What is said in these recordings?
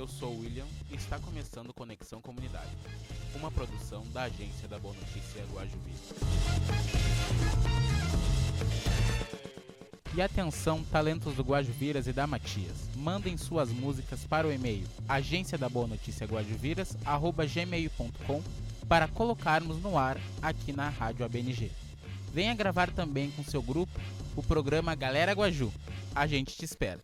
eu sou o William e está começando Conexão Comunidade, uma produção da agência da Boa Notícia Guajuvira. E atenção, talentos do Guajuviras e da Matias, mandem suas músicas para o e-mail agenciadaboanoticiaguajuviras@gmail.com para colocarmos no ar aqui na Rádio ABNG. Venha gravar também com seu grupo o programa Galera Guaju. A gente te espera.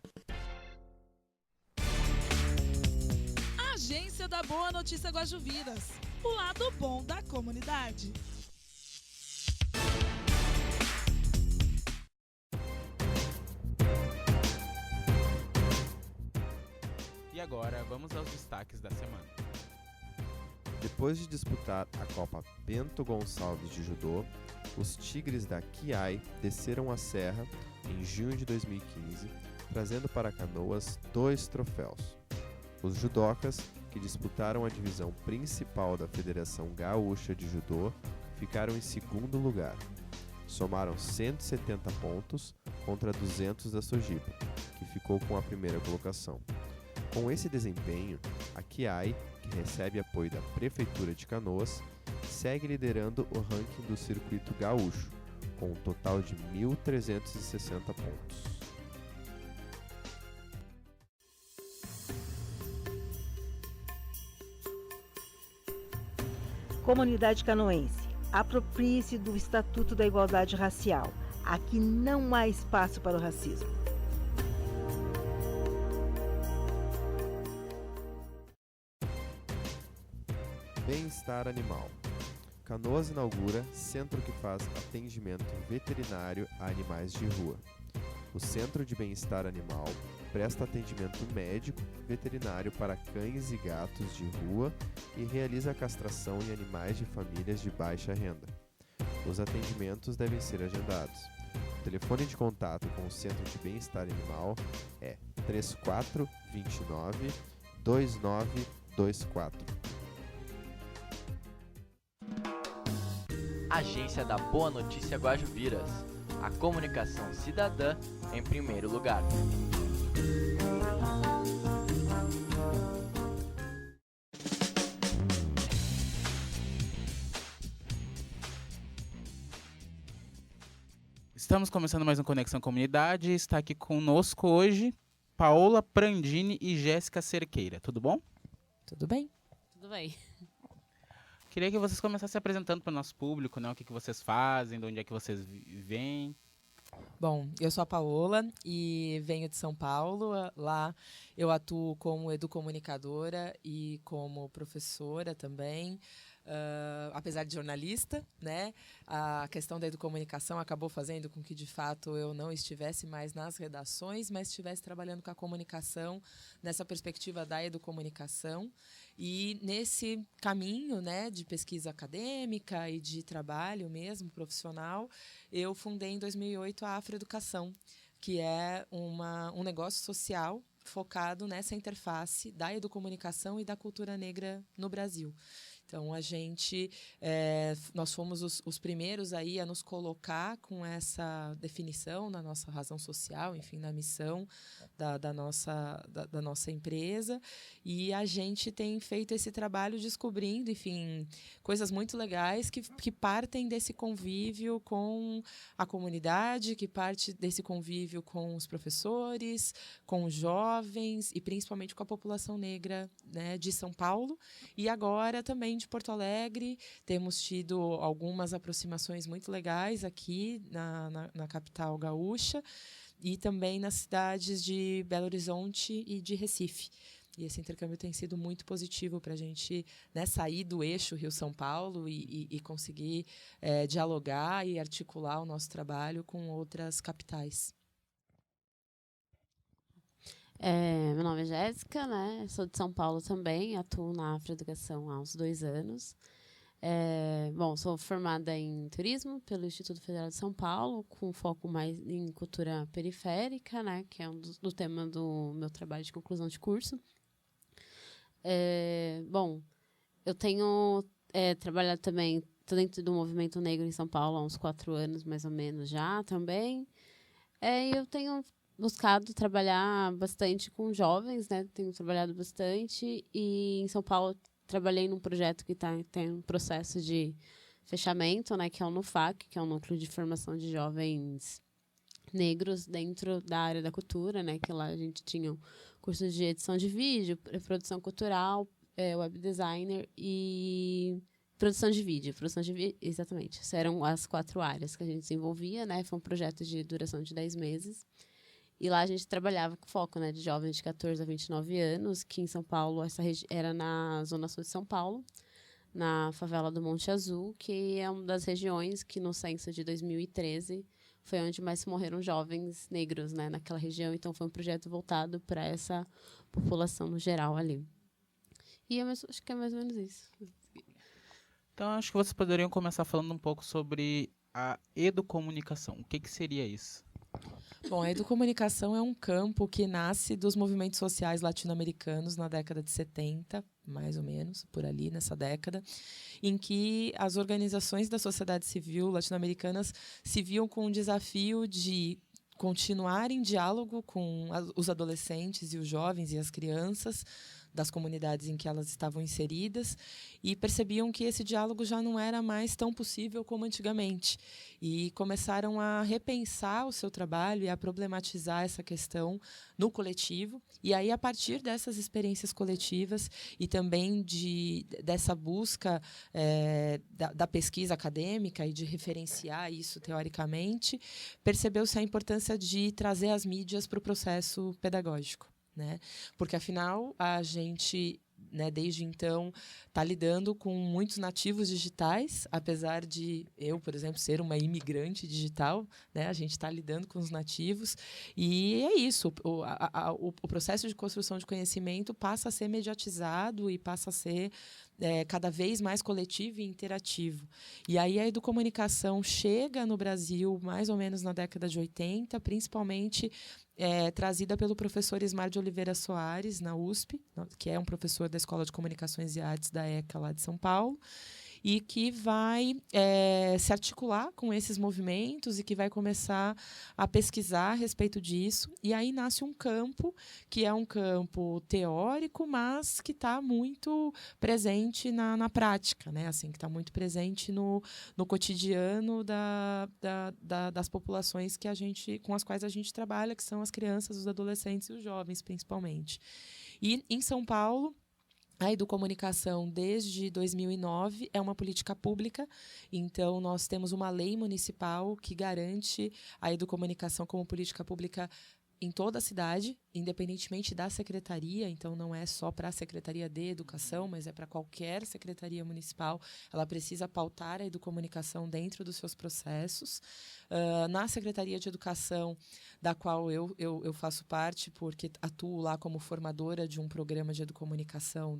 Agência da Boa Notícia Guajuviras, o lado bom da comunidade. E agora, vamos aos destaques da semana. Depois de disputar a Copa Bento Gonçalves de Judô, os Tigres da Kiai desceram a serra em junho de 2015, trazendo para Canoas 2 troféus. Os judocas, que disputaram a divisão principal da Federação Gaúcha de Judô, ficaram em segundo lugar. Somaram 170 pontos contra 200 da Sojipa, que ficou com a primeira colocação. Com esse desempenho, a Kiai, que recebe apoio da Prefeitura de Canoas, segue liderando o ranking do circuito gaúcho, com um total de 1.360 pontos. Comunidade canoense, aproprie-se do Estatuto da Igualdade Racial. Aqui não há espaço para o racismo. Bem-estar animal. Canoas inaugura centro que faz atendimento veterinário a animais de rua. O Centro de Bem-Estar Animal presta atendimento médico veterinário para cães e gatos de rua e realiza a castração em animais de famílias de baixa renda. Os atendimentos devem ser agendados. O telefone de contato com o Centro de Bem-Estar Animal é 3429 2924. Agência da Boa Notícia Guajuviras. A comunicação cidadã em primeiro lugar. Estamos começando mais um Conexão Comunidade. Está aqui conosco hoje Paola Prandini e Jéssica Cerqueira. Tudo bom? Tudo bem? Tudo bem. Queria que vocês começassem se apresentando para o nosso público, né? O que vocês fazem, de onde é que vocês vêm. Bom, eu sou a Paola e venho de São Paulo. Lá eu atuo como educomunicadora e como professora também. Apesar de jornalista, né, a questão da educomunicação acabou fazendo com que, de fato, eu não estivesse mais nas redações, mas estivesse trabalhando com a comunicação nessa perspectiva da educomunicação. E nesse caminho, né, de pesquisa acadêmica e de trabalho mesmo, profissional, eu fundei em 2008 a Afroeducação, que é um negócio social focado nessa interface da educomunicação e da cultura negra no Brasil. Então, nós fomos os primeiros aí a nos colocar com essa definição na nossa razão social, enfim, na missão da nossa empresa. E a gente tem feito esse trabalho descobrindo, enfim, coisas muito legais que partem desse convívio com a comunidade, que parte desse convívio com os professores, com os jovens e principalmente com a população negra, né, de São Paulo. E agora também de Porto Alegre, temos tido algumas aproximações muito legais aqui na capital gaúcha e também nas cidades de Belo Horizonte e de Recife. E esse intercâmbio tem sido muito positivo para a gente, né, sair do eixo Rio-São Paulo e conseguir dialogar e articular o nosso trabalho com outras capitais. Meu nome é Jéssica, né? Sou de São Paulo também, atuo na Afroeducação há uns 2 anos. Sou formada em turismo pelo Instituto Federal de São Paulo, com foco mais em cultura periférica, né? Que é do tema do meu trabalho de conclusão de curso. Eu tenho trabalhado também, estou dentro do movimento negro em São Paulo há uns 4 anos, mais ou menos, já também. Eu tenho buscado trabalhar bastante com jovens, né? Tenho trabalhado bastante. E em São Paulo trabalhei num projeto que tem um processo de fechamento, né? Que é o NUFAC, que é o Núcleo de Formação de Jovens Negros dentro da área da cultura, né? Que lá a gente tinha cursos de edição de vídeo, produção cultural, web designer e produção de vídeo. Exatamente. Essas eram as 4 áreas que a gente desenvolvia, né? Foi um projeto de duração de 10 meses. E lá a gente trabalhava com foco, né, de jovens de 14 a 29 anos, que em São Paulo, era na Zona Sul de São Paulo, na favela do Monte Azul, que é uma das regiões que no censo de 2013 foi onde mais morreram jovens negros, né, naquela região. Então foi um projeto voltado para essa população no geral ali. E acho que é mais ou menos isso. Então, acho que vocês poderiam começar falando um pouco sobre a educomunicação. O que seria isso? Bom, a educomunicação é um campo que nasce dos movimentos sociais latino-americanos na década de 70, mais ou menos, por ali, nessa década, em que as organizações da sociedade civil latino-americanas se viam com o desafio de continuar em diálogo com os adolescentes e os jovens e as crianças das comunidades em que elas estavam inseridas, e percebiam que esse diálogo já não era mais tão possível como antigamente. E começaram a repensar o seu trabalho e a problematizar essa questão no coletivo. E aí, a partir dessas experiências coletivas e também dessa busca da pesquisa acadêmica e de referenciar isso teoricamente, percebeu-se a importância de trazer as mídias para o processo pedagógico, né? Porque, afinal, a gente, né, desde então, está lidando com muitos nativos digitais, apesar de eu, por exemplo, ser uma imigrante digital, né, a gente está lidando com os nativos, e é isso, o processo de construção de conhecimento passa a ser mediatizado e passa a ser cada vez mais coletivo e interativo. E aí a educomunicação chega no Brasil mais ou menos na década de 80, principalmente trazida pelo professor Ismar de Oliveira Soares, na USP, que é um professor da Escola de Comunicações e Artes da ECA, lá de São Paulo, e que vai se articular com esses movimentos e que vai começar a pesquisar a respeito disso. E aí nasce um campo, que é um campo teórico, mas que está muito presente na prática, né? Assim, que está muito presente no cotidiano das populações com as quais a gente trabalha, que são as crianças, os adolescentes e os jovens, principalmente. E, em São Paulo, a educomunicação, desde 2009, é uma política pública. Então, nós temos uma lei municipal que garante a educomunicação como política pública em toda a cidade, independentemente da secretaria. Então, não é só para a Secretaria de Educação, mas é para qualquer secretaria municipal. Ela precisa pautar a educomunicação dentro dos seus processos. Na Secretaria de Educação, da qual eu faço parte, porque atuo lá como formadora de um programa de educomunicação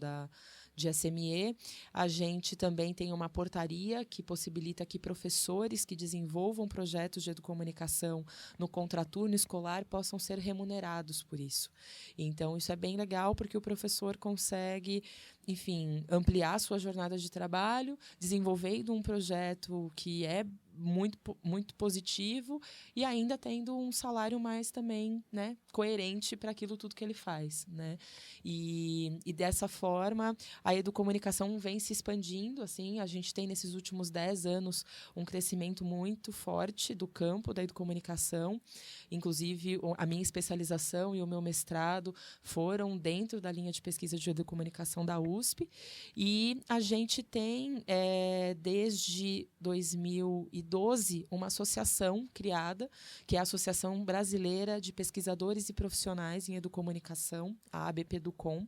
de SME, a gente também tem uma portaria que possibilita que professores que desenvolvam projetos de educomunicação no contraturno escolar possam ser remunerados por isso. Então, isso é bem legal, porque o professor consegue, enfim, ampliar sua jornada de trabalho, desenvolvendo um projeto que é muito, muito positivo e ainda tendo um salário mais também, né, coerente para aquilo tudo que ele faz, né? E dessa forma a educomunicação vem se expandindo. Assim, a gente tem nesses últimos 10 anos um crescimento muito forte do campo da educomunicação. Inclusive, a minha especialização e o meu mestrado foram dentro da linha de pesquisa de educomunicação da USP, e a gente tem desde 2012 uma associação criada, que é a Associação Brasileira de Pesquisadores e Profissionais em Educomunicação, a ABPEDUCOM,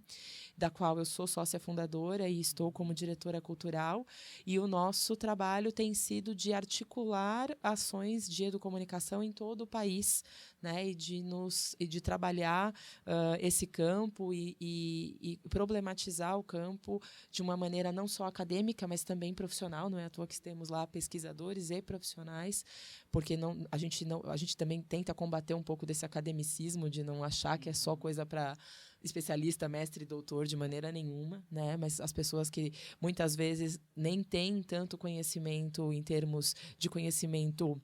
da qual eu sou sócia fundadora e estou como diretora cultural, e o nosso trabalho tem sido de articular ações de educomunicação em todo o país, né, e de trabalhar esse campo e problematizar o campo de uma maneira não só acadêmica, mas também profissional. Não é à toa que temos lá pesquisadores e profissionais, porque a gente também tenta combater um pouco desse academicismo, de não achar que é só coisa para especialista, mestre e doutor, de maneira nenhuma, né? Mas as pessoas que muitas vezes nem têm tanto conhecimento em termos de conhecimento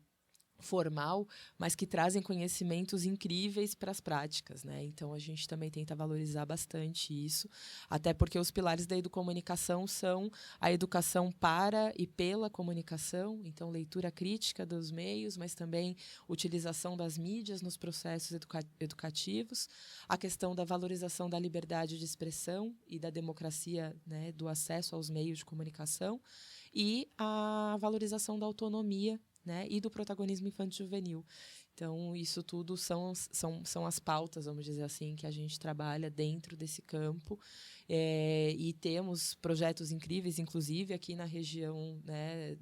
formal, mas que trazem conhecimentos incríveis para as práticas, né? Então a gente também tenta valorizar bastante isso, até porque os pilares da educomunicação são a educação para e pela comunicação, então leitura crítica dos meios, mas também utilização das mídias nos processos educativos, a questão da valorização da liberdade de expressão e da democracia, né, do acesso aos meios de comunicação, e a valorização da autonomia, né, e do protagonismo infanto-juvenil. Então, isso tudo são as pautas, vamos dizer assim, que a gente trabalha dentro desse campo. E temos projetos incríveis, inclusive aqui na região, né,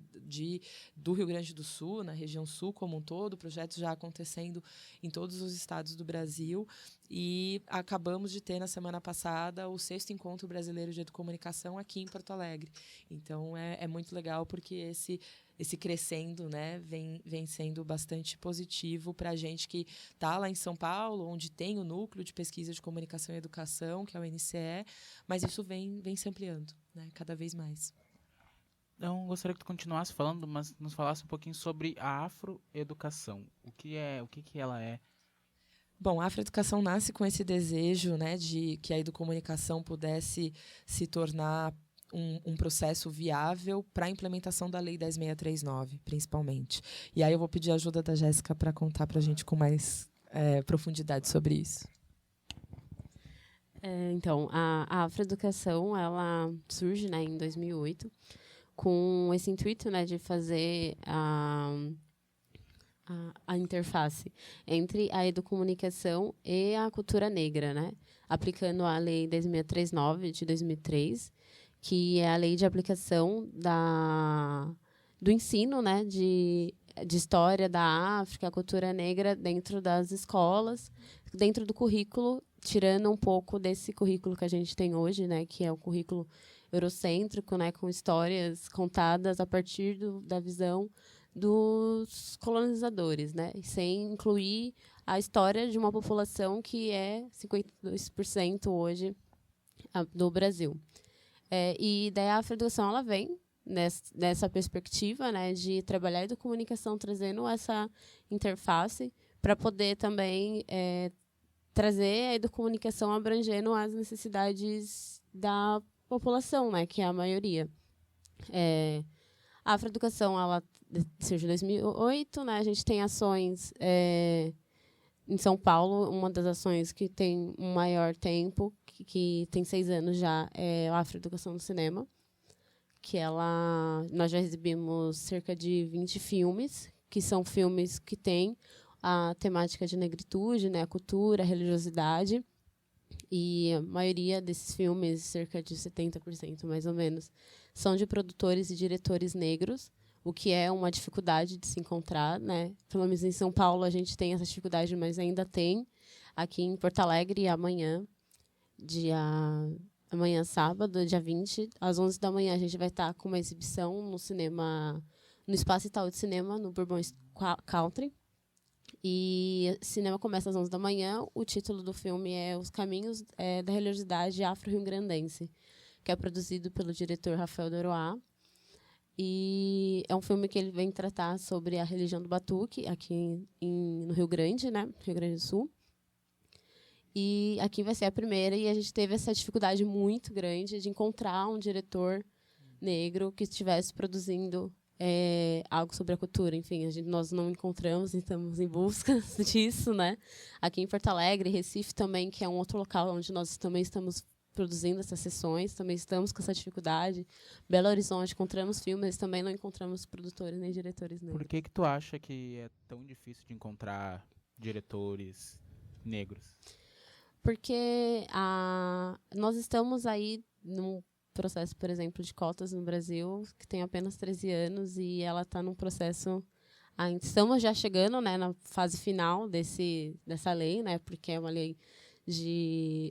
do Rio Grande do Sul, na região sul como um todo, projetos já acontecendo em todos os estados do Brasil. E acabamos de ter, na semana passada, o 6º Encontro Brasileiro de Educomunicação aqui em Porto Alegre. Então, é muito legal porque esse crescendo, né, vem sendo bastante positivo para a gente que está lá em São Paulo, onde tem o Núcleo de Pesquisa de Comunicação e Educação, que é o NCE, mas isso vem se ampliando, né, cada vez mais. Então, gostaria que tu continuasse falando, mas nos falasse um pouquinho sobre a afroeducação. O que ela é? Bom, a afroeducação nasce com esse desejo, né, de que a educomunicação pudesse se tornar um processo viável para a implementação da Lei 10.639, principalmente. E aí eu vou pedir a ajuda da Jéssica para contar para a gente com mais profundidade sobre isso. Então, a afroeducação, ela surge, né, em 2008, com esse intuito, né, de fazer a interface entre a educomunicação e a cultura negra, né, aplicando a Lei 10.639 de 2003, que é a lei de aplicação do ensino, né, de história da África, a cultura negra dentro das escolas, dentro do currículo, tirando um pouco desse currículo que a gente tem hoje, né, que é o currículo eurocêntrico, né, com histórias contadas a partir da visão dos colonizadores, né, sem incluir a história de uma população que é 52% hoje do Brasil. E daí a afroeducação, ela vem nessa perspectiva, né, de trabalhar a educomunicação trazendo essa interface para poder também trazer a educomunicação abrangendo as necessidades da população, né, que é a maioria. A afroeducação, ela surge em 2008, né, a gente tem ações em São Paulo, uma das ações que tem um maior tempo, que tem 6 anos já, é a Afroeducação no Cinema, que nós já exibimos cerca de 20 filmes, que são filmes que têm a temática de negritude, né, a cultura, a religiosidade, e a maioria desses filmes, cerca de 70% mais ou menos, são de produtores e diretores negros, o que é uma dificuldade de se encontrar, né? Pelo menos em São Paulo a gente tem essa dificuldade, mas ainda tem. Aqui em Porto Alegre, amanhã, sábado, dia 20, às 11 da manhã, a gente vai estar com uma exibição no Espaço Itaú de Cinema, no Bourbon Country. E o cinema começa às 11 da manhã. O título do filme é Os Caminhos da Religiosidade Afro-Rio-Grandense, que é produzido pelo diretor Rafael Doroá. E é um filme que ele vem tratar sobre a religião do Batuque, aqui no Rio Grande, né? Rio Grande do Sul. E aqui vai ser a primeira, e a gente teve essa dificuldade muito grande de encontrar um diretor negro que estivesse produzindo algo sobre a cultura. Enfim, nós não encontramos, e estamos em busca disso, né? Aqui em Porto Alegre, Recife também, que é um outro local onde nós também estamos produzindo essas sessões, também estamos com essa dificuldade. Belo Horizonte, encontramos filmes, também não encontramos produtores nem diretores negros. Por que tu acha que é tão difícil de encontrar diretores negros? Porque nós estamos aí num processo, por exemplo, de cotas no Brasil, que tem apenas 13 anos, e ela está num processo... Estamos já chegando, né, na fase final dessa lei, né, porque é uma lei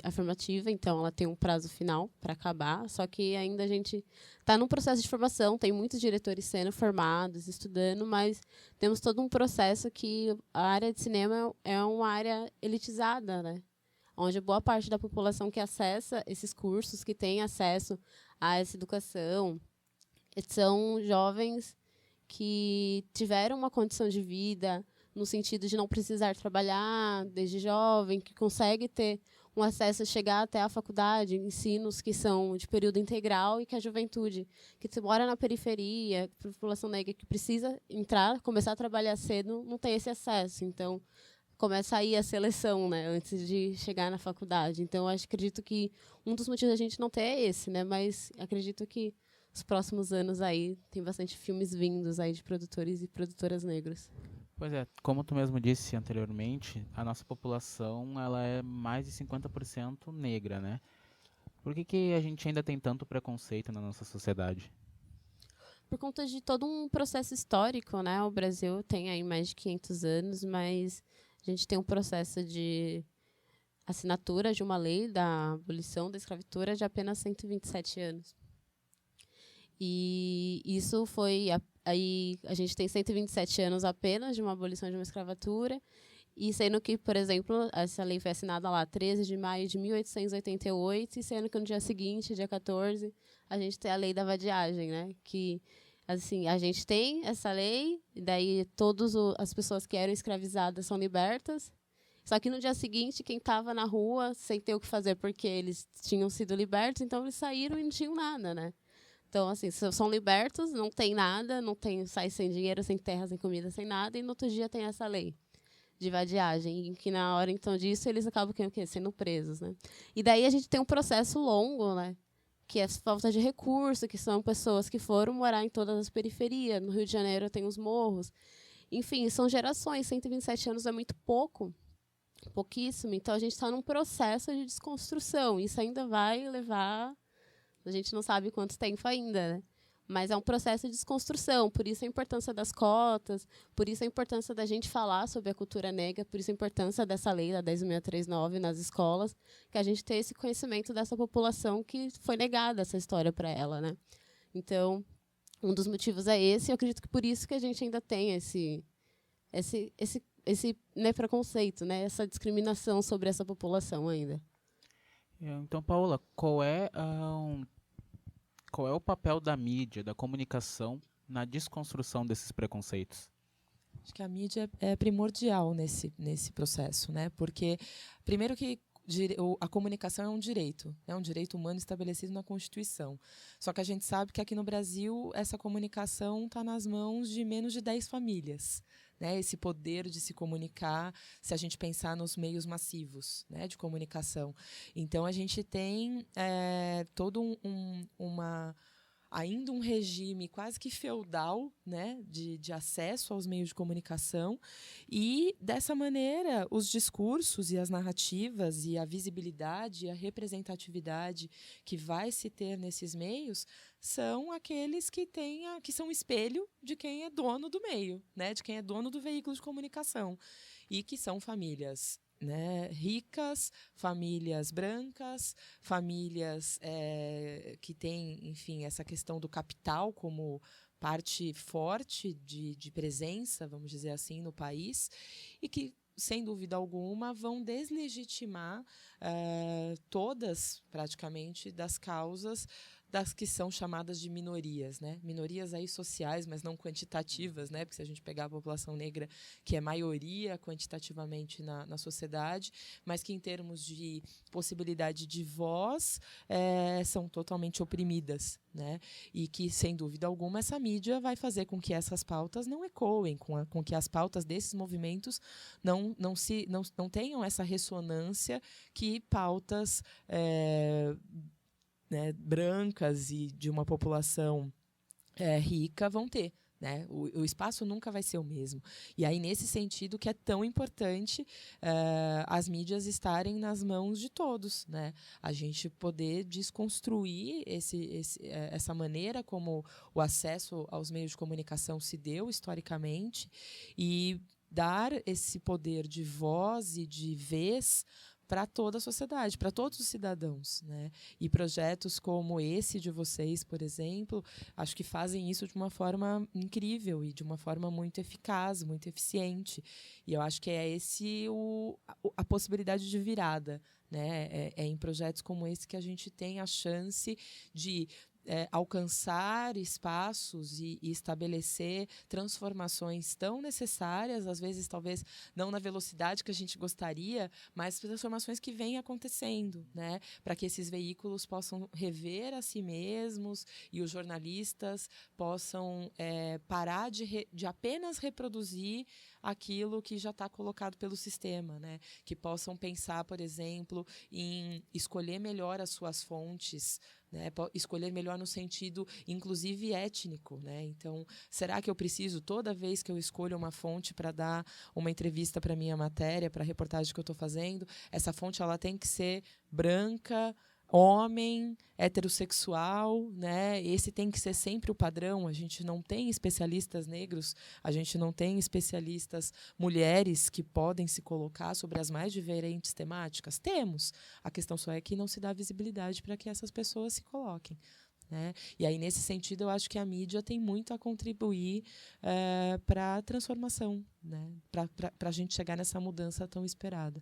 afirmativa, então ela tem um prazo final para acabar, só que ainda a gente está num processo de formação, tem muitos diretores sendo formados, estudando, mas temos todo um processo que a área de cinema é uma área elitizada, né? Onde boa parte da população que acessa esses cursos, que tem acesso a essa educação, são jovens que tiveram uma condição de vida no sentido de não precisar trabalhar desde jovem, que consegue ter um acesso a chegar até a faculdade, ensinos que são de período integral, e que a juventude que mora na periferia, a população negra que precisa começar a trabalhar cedo, não tem esse acesso. Então, começa aí a seleção, né, antes de chegar na faculdade. Então, acredito que um dos motivos da gente não ter é esse, né, mas acredito que os próximos anos aí tem bastante filmes vindos aí de produtores e produtoras negros. Pois é, como tu mesmo disse anteriormente, a nossa população ela é mais de 50% negra, né? Por que a gente ainda tem tanto preconceito na nossa sociedade? Por conta de todo um processo histórico, né? O Brasil tem aí mais de 500 anos, mas a gente tem um processo de assinatura de uma lei da abolição da escravatura de apenas 127 anos. E isso foi... Aí a gente tem 127 anos apenas de uma abolição de uma escravatura, e sendo que, por exemplo, essa lei foi assinada lá 13 de maio de 1888, e sendo que no dia seguinte, dia 14, a gente tem a lei da vadiagem, né? Que, assim, a gente tem essa lei, e daí todas as pessoas que eram escravizadas são libertas, só que no dia seguinte, quem estava na rua sem ter o que fazer porque eles tinham sido libertos, então eles saíram e não tinham nada, né? Então, assim, são libertos, não tem nada, sai sem dinheiro, sem terra, sem comida, sem nada, e no outro dia tem essa lei de vadiagem, em que na hora, então, disso, eles acabam sendo presos, né? E daí a gente tem um processo longo, né? Que é falta de recurso, que são pessoas que foram morar em todas as periferias. No Rio de Janeiro tem os morros. Enfim, são gerações, 127 anos é muito pouco, pouquíssimo. Então, a gente está num processo de desconstrução. Isso ainda vai levar... A gente não sabe quanto tempo ainda, né? Mas é um processo de desconstrução. Por isso a importância das cotas, por isso a importância da gente falar sobre a cultura negra, por isso a importância dessa lei, da 10.639, nas escolas, que a gente tenha esse conhecimento dessa população que foi negada essa história para ela, né? Então, um dos motivos é esse, e eu acredito que por isso que a gente ainda tem esse né, preconceito, né? Essa discriminação sobre essa população ainda. Então, Paola, qual é o papel da mídia, da comunicação, na desconstrução desses preconceitos? Acho que a mídia é primordial nesse processo, né? Porque, primeiro que a comunicação é um direito humano estabelecido na Constituição. Só que a gente sabe que aqui no Brasil essa comunicação está nas mãos de menos de 10 famílias. Né, esse poder de se comunicar, se a gente pensar nos meios massivos, né, de comunicação. Então, a gente tem todo ainda um regime quase que feudal, né, de acesso aos meios de comunicação, e, dessa maneira, os discursos e as narrativas e a visibilidade e a representatividade que vai se ter nesses meios são aqueles que são espelho de quem é dono do meio, né, de quem é dono do veículo de comunicação, e que são famílias, né, ricas, famílias brancas, famílias que têm, enfim, essa questão do capital como parte forte de presença, vamos dizer assim, no país, e que, sem dúvida alguma, vão deslegitimar todas, praticamente, das causas das que são chamadas de minorias, né? Minorias aí sociais, mas não quantitativas, né? Porque se a gente pegar a população negra, que é maioria quantitativamente na sociedade, mas que em termos de possibilidade de voz são totalmente oprimidas, né? E que, sem dúvida alguma, essa mídia vai fazer com que essas pautas não ecoem, com que as pautas desses movimentos não tenham essa ressonância que pautas né, brancas e de uma população rica vão ter. Né? O espaço nunca vai ser o mesmo. E aí, nesse sentido, que é tão importante as mídias estarem nas mãos de todos. Né? A gente poder desconstruir essa maneira como o acesso aos meios de comunicação se deu historicamente e dar esse poder de voz e de vez para toda a sociedade, para todos os cidadãos, né? E projetos como esse de vocês, por exemplo, acho que fazem isso de uma forma incrível e de uma forma muito eficaz, muito eficiente. E eu acho que é a possibilidade de virada, né? É em projetos como esse que a gente tem a chance de alcançar espaços e estabelecer transformações tão necessárias, às vezes talvez não na velocidade que a gente gostaria, mas transformações que vêm acontecendo, né? Para que esses veículos possam rever a si mesmos e os jornalistas possam parar de apenas reproduzir aquilo que já está colocado pelo sistema, né? Que possam pensar, por exemplo, em escolher melhor as suas fontes, né? Escolher melhor no sentido, inclusive, étnico, né? Então, será que eu preciso, toda vez que eu escolho uma fonte para dar uma entrevista para a minha matéria, para a reportagem que eu estou fazendo, essa fonte ela tem que ser branca, homem, heterossexual, né? Esse tem que ser sempre o padrão. A gente não tem especialistas negros, a gente não tem especialistas mulheres que podem se colocar sobre as mais diferentes temáticas. Temos. A questão só é que não se dá visibilidade para que essas pessoas se coloquem, né? E aí, nesse sentido, eu acho que a mídia tem muito a contribuir para a transformação, né? Para a gente chegar nessa mudança tão esperada.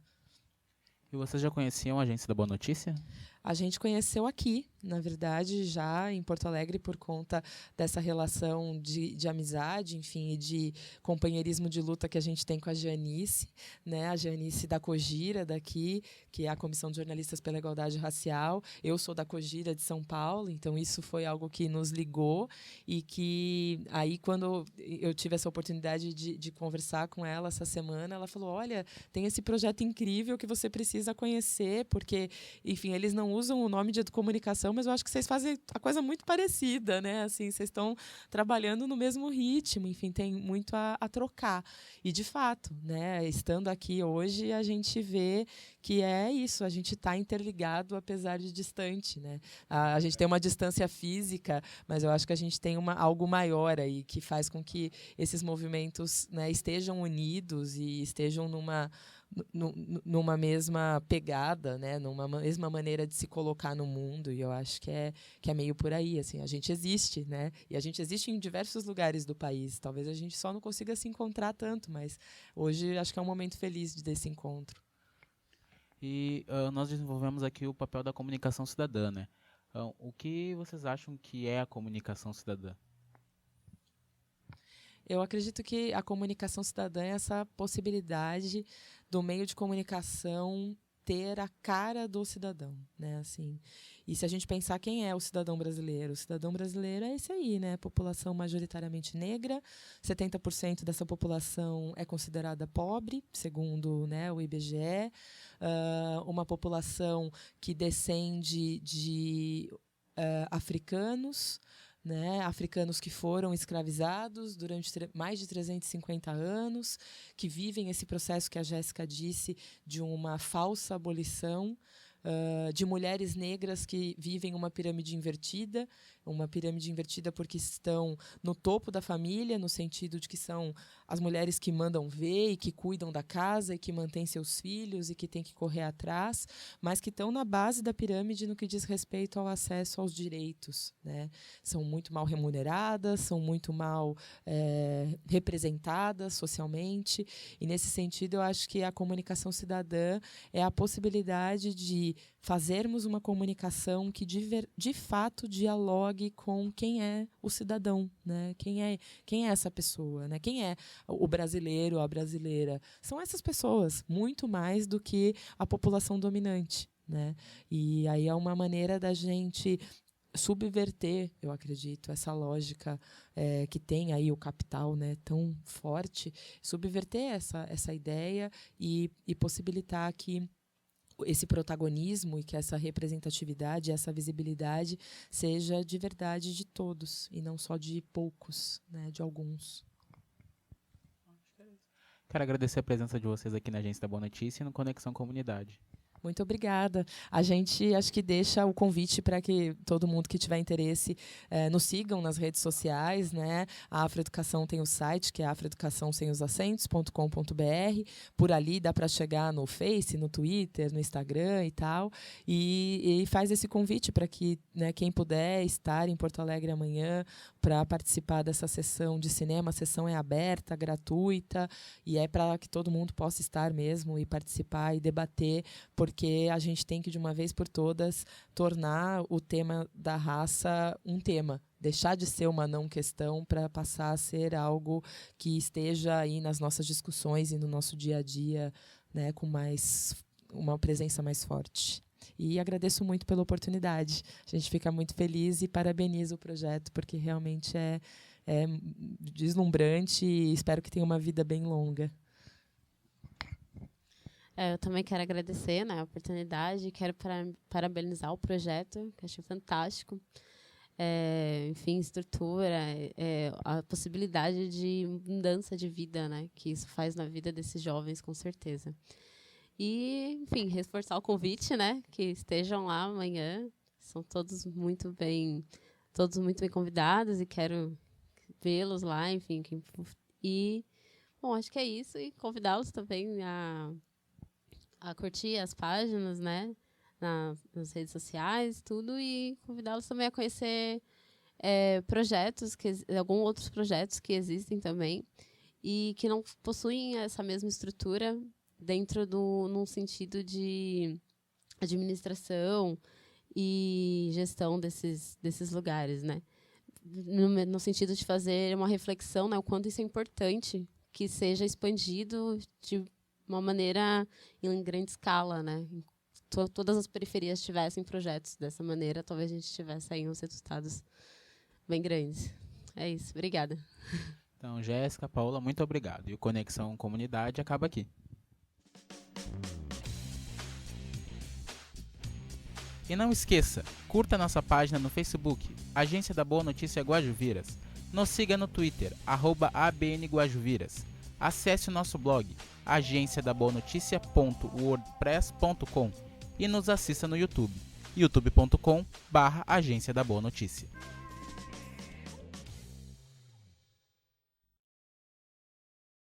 E vocês já conheciam a Agência da Boa Notícia? A gente conheceu aqui, na verdade, já em Porto Alegre, por conta dessa relação de amizade, enfim, e de companheirismo de luta que a gente tem com a Janice, né? A Janice da Cogira, daqui, que é a Comissão de Jornalistas pela Igualdade Racial. Eu sou da Cogira de São Paulo, então isso foi algo que nos ligou e que aí, quando eu tive essa oportunidade de conversar com ela essa semana, ela falou, olha, tem esse projeto incrível que você precisa conhecer, porque, enfim, eles não usam o nome de comunicação, mas eu acho que vocês fazem a coisa muito parecida, né? Assim, vocês estão trabalhando no mesmo ritmo, enfim, tem muito a trocar. E, de fato, né, estando aqui hoje, a gente vê que é isso, a gente está interligado, apesar de distante, né? A gente tem uma distância física, mas eu acho que a gente tem algo maior aí, que faz com que esses movimentos, né, estejam unidos e estejam numa mesma pegada, né, numa mesma maneira de se colocar no mundo, e eu acho que é meio por aí, assim, a gente existe, né, e a gente existe em diversos lugares do país, talvez a gente só não consiga se encontrar tanto, mas hoje acho que é um momento feliz desse encontro. E nós desenvolvemos aqui o papel da comunicação cidadã, né? O que vocês acham que é a comunicação cidadã? Eu acredito que a comunicação cidadã é essa possibilidade do meio de comunicação ter a cara do cidadão, né? Assim, e se a gente pensar quem é o cidadão brasileiro é esse aí, né? População majoritariamente negra, 70% dessa população é considerada pobre, segundo, né, o IBGE, uma população que descende de africanos, né, africanos que foram escravizados durante mais de 350 anos, que vivem esse processo que a Jéssica disse de uma falsa abolição, de mulheres negras que vivem uma pirâmide invertida porque estão no topo da família, no sentido de que são as mulheres que mandam ver e que cuidam da casa e que mantêm seus filhos e que têm que correr atrás, mas que estão na base da pirâmide no que diz respeito ao acesso aos direitos, né? São muito mal remuneradas, são muito mal representadas socialmente, e nesse sentido eu acho que a comunicação cidadã é a possibilidade de fazermos uma comunicação que de fato dialogue com quem é o cidadão, né? Quem é essa pessoa, né? Quem é o brasileiro, a brasileira? São essas pessoas, muito mais do que a população dominante, né? E aí é uma maneira da gente subverter, eu acredito, essa lógica que tem aí o capital, né, tão forte, subverter essa ideia e possibilitar que esse protagonismo e que essa representatividade, essa visibilidade seja de verdade de todos e não só de poucos, né, de alguns. Quero agradecer a presença de vocês aqui na Agência da Boa Notícia e no Conexão Comunidade. Muito obrigada. A gente acho que deixa o convite para que todo mundo que tiver interesse nos sigam nas redes sociais, né? A Afroeducação tem o site, que é afroeducaçãosemosacentos.com.br. Por ali dá para chegar no Face, no Twitter, no Instagram e tal. E faz esse convite para que, né, quem puder estar em Porto Alegre amanhã para participar dessa sessão de cinema. A sessão é aberta, gratuita, e é para que todo mundo possa estar mesmo e participar e debater, porque porque a gente tem que, de uma vez por todas, tornar o tema da raça um tema. Deixar de ser uma não questão para passar a ser algo que esteja aí nas nossas discussões e no nosso dia a dia, né, com uma presença mais forte. E agradeço muito pela oportunidade. A gente fica muito feliz e parabeniza o projeto, porque realmente é deslumbrante e espero que tenha uma vida bem longa. Eu também quero agradecer, né, a oportunidade, quero parabenizar o projeto, que achei fantástico. Enfim, estrutura, a possibilidade de mudança de vida, né, que isso faz na vida desses jovens, com certeza. E, enfim, reforçar o convite, né, que estejam lá amanhã, são todos muito bem convidados e quero vê-los lá, enfim. E, bom, acho que é isso, e convidá-los também a curtir as páginas, né, nas redes sociais, tudo, e convidá-los também a conhecer alguns outros projetos que existem também e que não possuem essa mesma estrutura dentro num sentido de administração e gestão desses lugares, né? No sentido de fazer uma reflexão, né, o quanto isso é importante que seja expandido de uma maneira em grande escala, né? Todas as periferias tivessem projetos dessa maneira, talvez a gente tivesse aí uns resultados bem grandes. É isso, obrigada. Então, Jéssica, Paula, muito obrigado. E o Conexão Comunidade acaba aqui. E não esqueça, curta nossa página no Facebook, Agência da Boa Notícia Guajuviras. Nos siga no Twitter, @ABNGuajuviras. Acesse o nosso blog, agenciadaboanoticia.wordpress.com, e nos assista no YouTube, youtube.com/Agência da Boa Notícia.